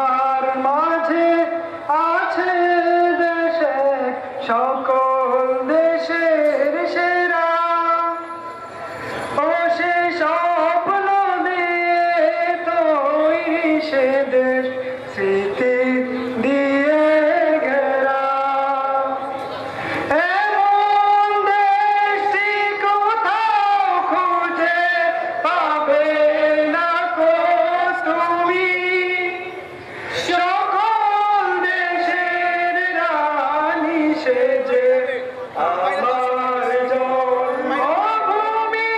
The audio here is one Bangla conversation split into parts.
আর মাঝে আছে দেশে সকল দেশের সেরা ও সে স্বপ্ন দিয়ে তৈরি সে দেশ স্মৃতি দিয়ে ঘেরা এমন দেশটি কোথাও খুঁজে পাবে না কো তুমি সকল দেশের রানী সেজে আমার জন্মভূমি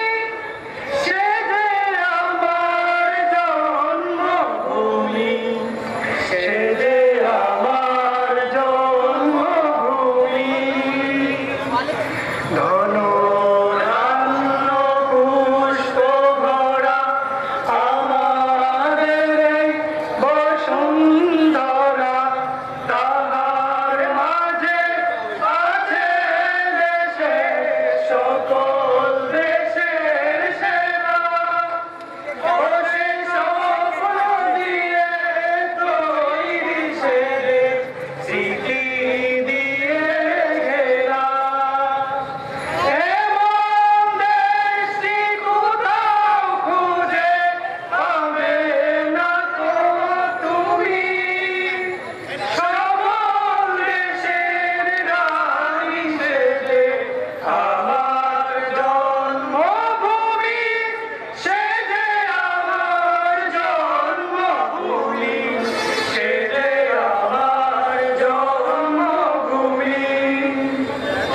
সেজে আমার জন্মভূমি সেজে আমার জন্মভূমি ধনুরান্য পুষ্প ভরা আমাদের এই বসুন্ধরা তাহার মাঝে আছে দেশে সকল দেশের সেরা ও সে স্বপ্ন দিয়ে তৈরি সে দেশ স্মৃতি দিয়ে ঘেরা এমন দেশটি কোথাও খুঁজে পাবে না কো তুমি সকল দেশের রানী সেজে আমার জন্মভূমি সেজে আমার জন্মভূমি সেজে আমার জন্মভূমি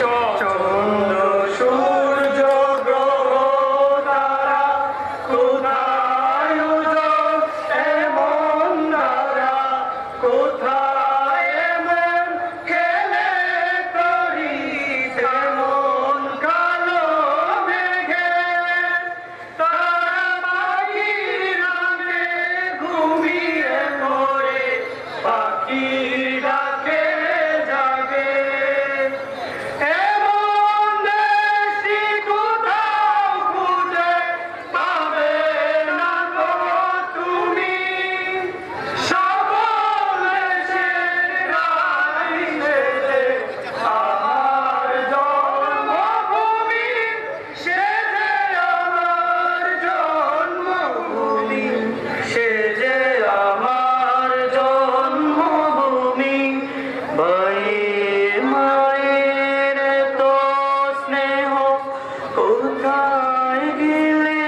চন্দ্র সূর্য গ্রহ তারা কোথায় উজ্জ্বল এমন তারা কোথায় এমন খেলে তরি তেমন কালো মেঘে তারা পাখির রাগে ঘুমিয়ে পড়ে পাখির ডাকে জাগে এমন দেশটি কোথাও খুঁজে পাবে না গো তুমি সকল দেশের রানী সেজে আমার জন্মভূমি সেজে আমার জন্মভূমি সেজে আমার জন্মভূমি মায়ের তো স্নেহ কোথায় গেলে